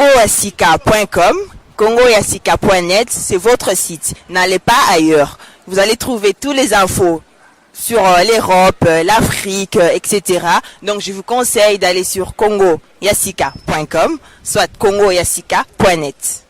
congoyasika.com, congoyasika.net, c'est votre site. N'allez pas ailleurs. Vous allez trouver toutes les infos sur l'Europe, l'Afrique, etc. Donc je vous conseille d'aller sur congoyasika.com, soit congoyasika.net.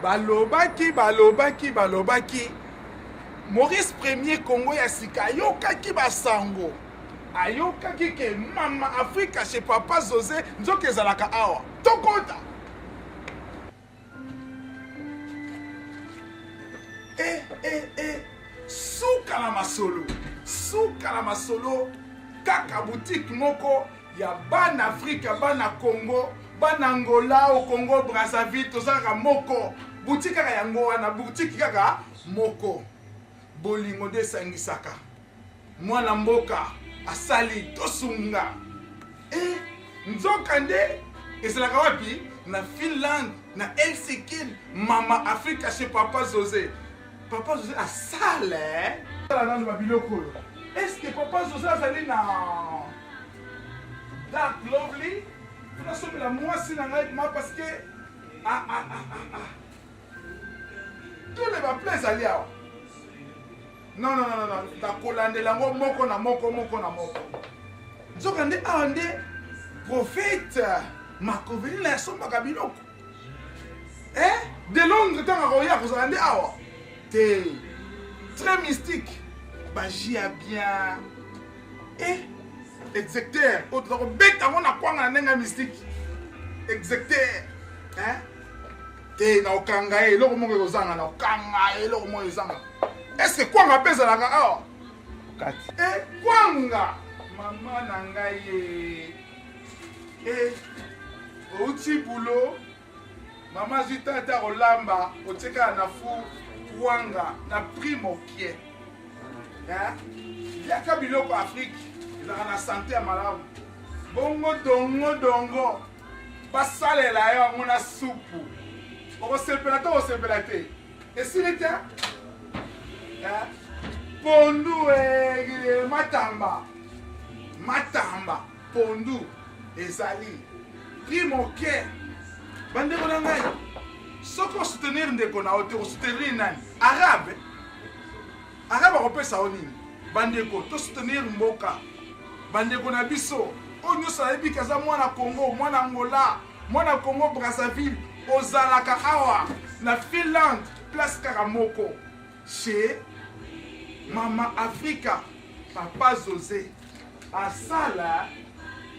balobaki Maurice Premier Congo ya sika ayokaki basango ayokaki ke mama Afrika chez papa José nzoka ezalaka awa tokota suka na masolo kaka boutique moko ya bana Afrika bana Congo bana Angola au Congo Brazzaville tozaka moko boutique kaka yango wana boutique kaka moko bolingo de sangisaka mwana mboka asali tosunga nzoka nde ezalaka wapi na Finland na Helsinki mama Afrika chez papa José asale nanu babiloko est-ce que papa José azali na Dark Lovely tunasomela mwasi na ngai ma parce que tous les baplans ezali awa non takolandela yango moko na moko nzoka nde awa nde prophète Machiavelli na yasombaka biloko de Londres ntango akoya kozala nde awa te très mystique baji ya bien exécuteur oyo beta ngo na kwanga na ndenge mystique exécuteur te na okanga ye eloko moko ekozanga na okanga ye eloko moko ezanga est-ce que kwanga mpe ezalaka awa kati kwanga mama na ngai ye outi bulo mama zwi tata kolamba otikala na fu kwanga na prix mokie yaka biloko Afrique ezalaka na sante ya malamu bongo dongo basalela yo yango na supu okosepela to okosepela te esili te pondu matamba pondu ezali prix moke bandeko na ngai soki osoutenir ndeko na yo te osoutenir nani arabe akopesa yo nini bandeko tosoutenir mboka bandeko na biso oyo nyonso ayebi kaza mwana Congo mwana Angola mwana Congo Brazzaville ozalaka awa na Finland place kaka moko chez mama Afrika papa José asala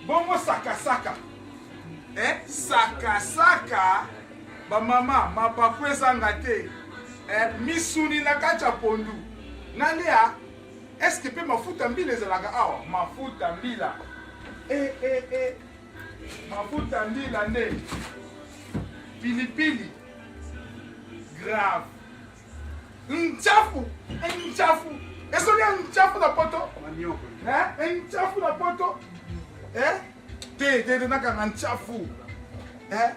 bongo sakasaka sakasaka bamama mapapu ezanga te misuni na kati ya pondu nalia est-ce que pe mafuta mbila ezalaka awa mafuta mbila mafuta mbila nde pilipili grave nchafu esolia nchafu na poto nchafu na poto te nakanga nchafu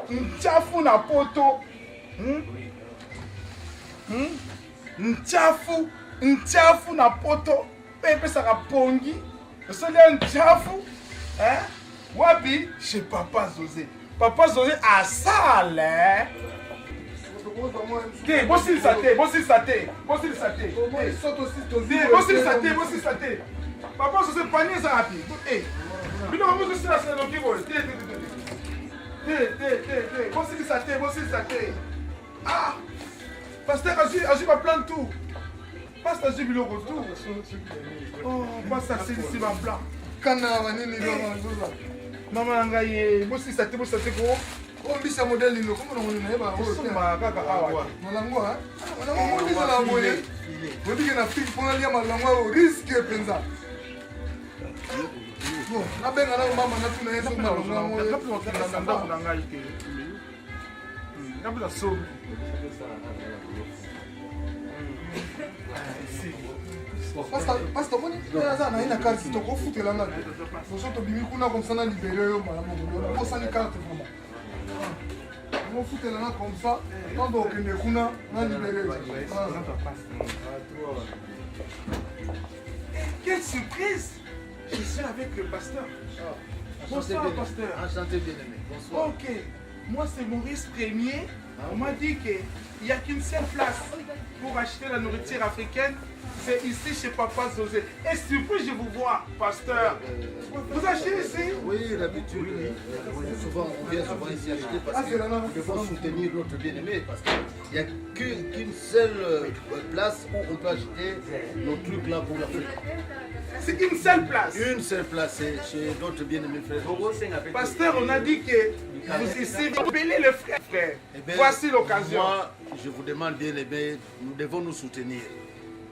nchafu na poto nchafu na poto pe epesaka pongi esolia nchafu wapi chez papa José asale te bosilisa te papa José pani eza wapi biloko bozosila seloki boye te bosilisa te pasteur azwi baplan tout pasteur azwi biloko tout pasteur asilisi baplan kana banini mama na ngai bosilisa te ko ombisa modèle lino comme on a ba osoma kaka awa malango malango ndisa la boye bodi na fille pour aller malango risque penza Bon, na benga na mama na tuna yeso malonga mo. Parce que bon, ça na ina carte to ko futela na. Faut to bimi kuna comme ça na libérer yo malamu. On ça ni carte vraiment. On futela na comme ça. Quand on kende kuna na libérer. Quelle surprise! Je suis avec le pasteur. Bonsoir, pasteur. Enchanté, bien-aimé. Bonsoir. Ok, moi c'est Maurice Premier. On m'a dit qu'il n'y a qu'une seule place pour acheter la nourriture africaine. C'est ici chez Papa José. Et surpris, je vous vois, pasteur. Vous achetez ici? Oui, d'habitude, oui. Souvent, on vient souvent ici acheter parce que nous devons soutenir notre bien-aimé. Parce qu'il n'y a qu'une seule place où on peut acheter nos trucs là pour l'Afrique. C'est une seule place. Une seule place, c'est chez notre bien-aimé frère. Pasteur, on a dit que vous ici, vous appelez le frère. Eh bien, Voici l'occasion. Moi, je vous demande bien aimé, nous devons nous soutenir.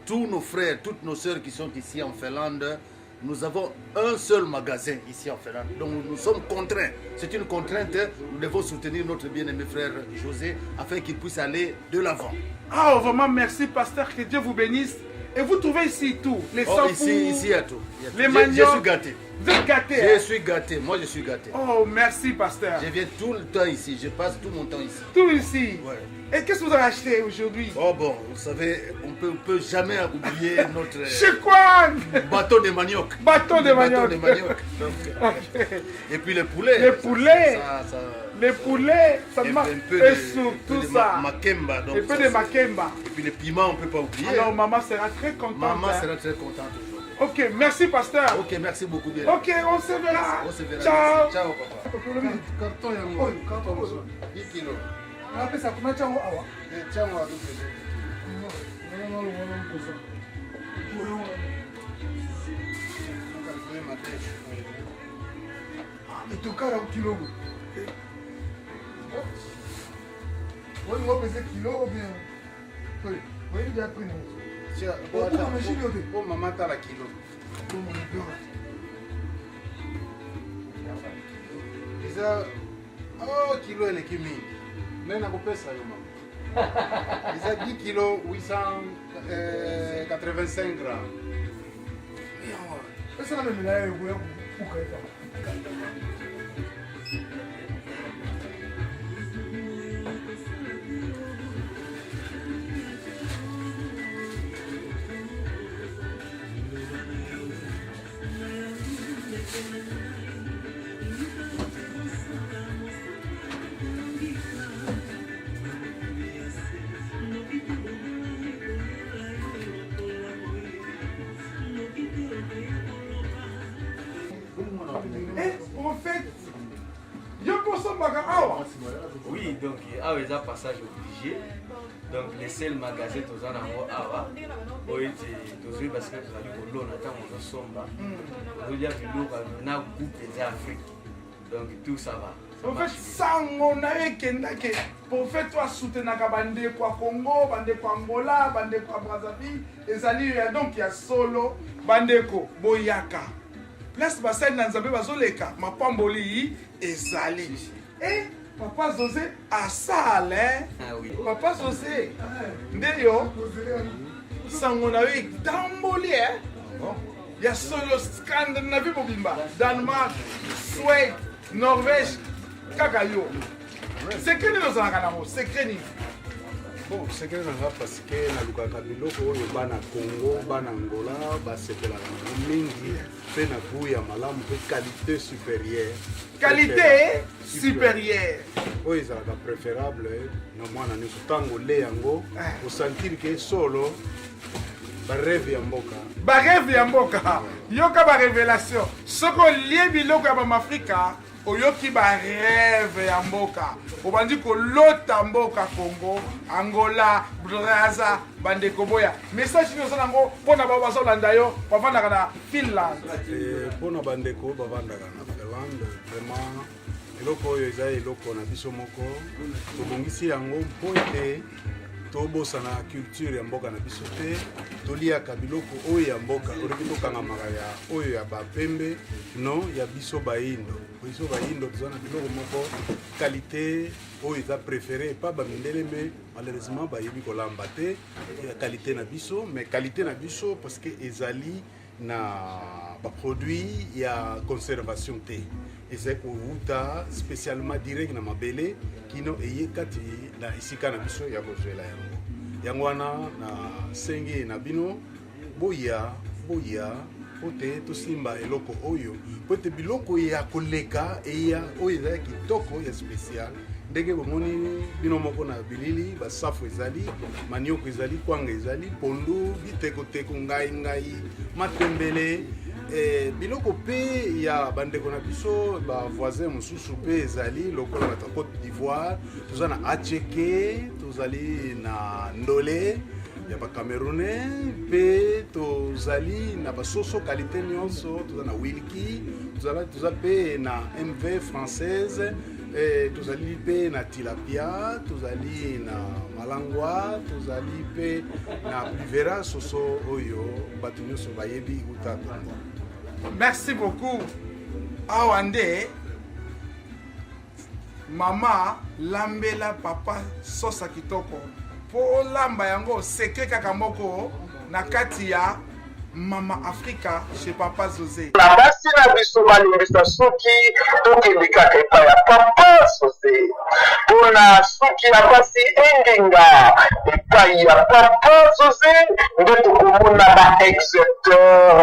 Tous nos frères, toutes nos sœurs qui sont ici en Finlande, nous avons un seul magasin ici en Finlande. Donc nous sommes contraints. C'est une contrainte. Nous devons soutenir notre bien-aimé frère José afin qu'il puisse aller de l'avant. Ah, vraiment, merci, pasteur. Que Dieu vous bénisse. Et vous trouvez ici tout, les Oh, ici, il y a tout. Les Je maniocs. suis gâté. Vous êtes gâtés. Je Hein? suis gâté. Moi, je suis gâté. Oh, merci, pasteur. Je viens tout le temps ici. Je passe tout mon temps ici. Tout ici. Ouais. Et qu'est-ce que vous avez acheté aujourd'hui? Oh bon, vous savez, on peut jamais oublier notre Chez quoi? bâton de manioc. Bâton de manioc. Donc, et puis les poulets. Les poulets. Ça, les poulets, ça marche. Et surtout ça. Makemba. Donc Un peu de makemba. Et puis les piments, on ne peut pas oublier. Alors maman sera très contente. Maman hein. sera très contente aujourd'hui. Ok, merci pasteur. Ok, merci beaucoup bien. Ok, on se verra. On se verra. Ciao. Ciao, papa. Carton yango. Carton. 10 kilos. Na pesa kuna chango awa. Ciao, à vous. Itokara kilo. Oui, moi pesa kilo ou bien. Oui, oui, il a pris non. Pour maman, tu as la kilo. Oh my God. Isa, oh, kilo elle est qui mingi. Mais na kopesa yo mama. Isa 10 kilos 885 grammes. Pesa na mimi na yeye kukaeka. En fait, je pense que awa. Oui, donc awa eza passage obligé. Donc les seuls magasins toza nango awa oyo tozwi parce que tozali kolona ntango ozosomba ozolia biloko na goût eza Afrique. Donc tout ça va. En fait, sango na ekendake pour fait toi soutenaka bandeko ya Congo, bandeko ya Angola, bandeko ya Brazzaville, ezali donc ya solo bandeko boyaka. Place basali na Nzambe bazoleka mapamboli ezali. Et Papa José asale. Ah oui. Papa José ndeyo sango na yo tamboli ya solo Scandinavie mobimba, Danemark, Suède, Norvège, kaka yo. Secret nini ozalaka nango? Secret nini? Bon, secret nanga parce que nalukaka biloko oyo bana Congo, bana Angola basepelaka nango mingi mpe na goût ya malamu mpe qualité supérieure. Qualité supérieure. Oyo ezalaka préférable na mwana nyonso ntango ole yango osentir ke solo bareve ya mboka. Bareve ya mboka. Yoka ba révélation. Soko olie biloko ya bamafrika oyoki bareve ya mboka. Obandi kolota mboka Congo, Angola, Brazza, bandeko boya. Message nini oza nango mpona bao bazolanda yo bavandaka na Finland? Mpona bandeko bavandaka na Finlande, vraiment eloko oyo eza eloko na biso moko tobongisi yango mpo ete tobosana culture ya mboka na biso te toliaka biloko oyo ya mboka olingi tokangamaka ya oyo ya bapembe non ya biso bayindo toza na biloko moko qualité oyo eza préféré pa bamindele me malheureusement bayebi kolamba te ya qualité na biso mais qualité na biso parce que ezali na baproduit ya conservation te ezali kouta spécialement direct na mabele kino eye kati na esika na biso ya kozwela yango wana na sengi na bino boya po te tosimba eloko oyo po te biloko ya koleka eya oyo ezali kitoko ya spécial ndenge bomoni bino moko na bilili basafu ezali manioko ezali kwanga ezali pondu bitekoteko ngai matembele biloko pe ya bandeko na biso bavoisin mosusu pe ezali lokola bata Côte d'Ivoire toza na acheke tozali na ndole ya bacamerounais pe tozali na basoso qualité nyonso toza na wilki toza pe na mv française tozali pe na tilapia tozali na malangwa tozali pe na pluvera soso oyo bato nyonso bayebi utata. Merci beaucoup. Awande, mama lambela papa sosa kitoko. Po lamba yango seke kaka moko na kati ya Mama Africa chez Papa José. Na basi na biso balimbisa suki tokende kaka epai ya Papa José. Mpona suki na basi engenga epai ya Papa José nde tokomona ba-execteur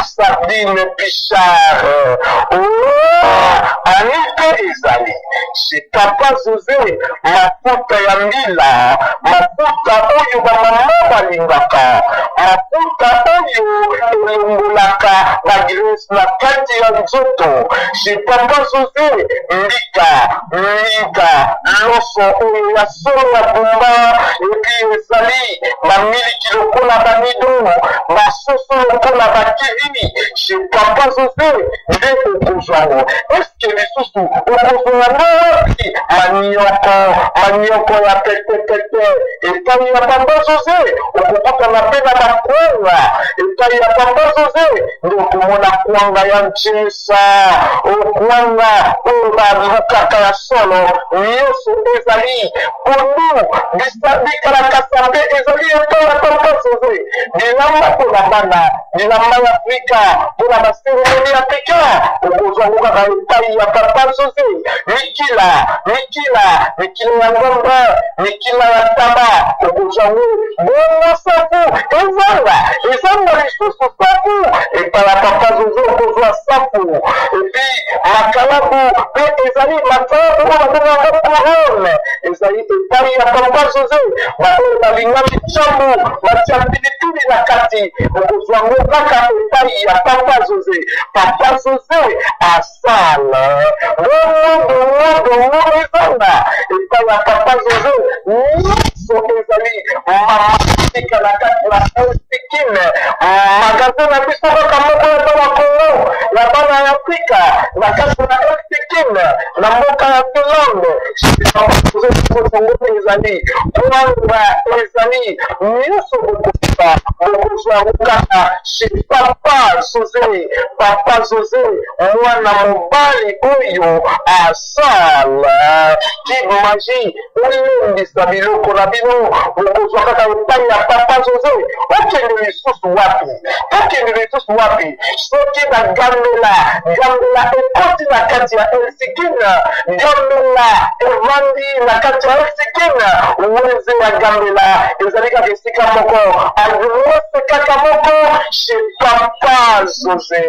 Sabine Pichard anite ezali chez Papa José mafuta ya mbila mafuta oyo bamama balingaka mafuta oyo elongolaka bagrese na kati ya nzoto chez Papa José mbika loso oyo ya solo ya bumba epi ezali bamiliki lokola bamido basoso lokola bakivini chez Papa José nde okozwango eske lisusu okozwa ndoki manioko ya petepete epai ya Papa José okokutana mpe na bakwanga epai ya Papa José nde okomona kwanga ya nchesa okwanga oyo balukaka ya solo nyonso ezali pondu bikalakasa mpe ezali epai ya Papa José bilamba mpona bana bilamba ya Afrika mpona baseremoni africain okozwango kaka epai ya Papa José mikila ya ngomba mikila ya taba okozwango bongo safu ezanga lisusu safu epai ya Papa José okozwa safu epi makalabu mpe ezali makalabu oyo babengaka couronne ezali epai ya Papa José baoyo balinga michambu batia pilipili na kati okozwango kaka epai ya Papa José. Papa José asala bongo ezanga epai ya Papa José nyonso ezali mamatika na kati na elsikine magasin na biso kaka moko ya bana Congo ya bana ya Afrika na kati na elsikine na mboka ya Finlande Papa José ezali kwanga ezali nyonso okozwa kaka chez Papa José. Papa José mwana mobali oyo asala kimaji olimbisa biloko na bino okozwa kaka epai ya Papa José okende lisusu wapi soki na gambela ekoti na kati ya elsikina gambela evandi na kati ya elsikina weze ya gambela ezali kaka esika moko adrese kaka moko chez Papa José.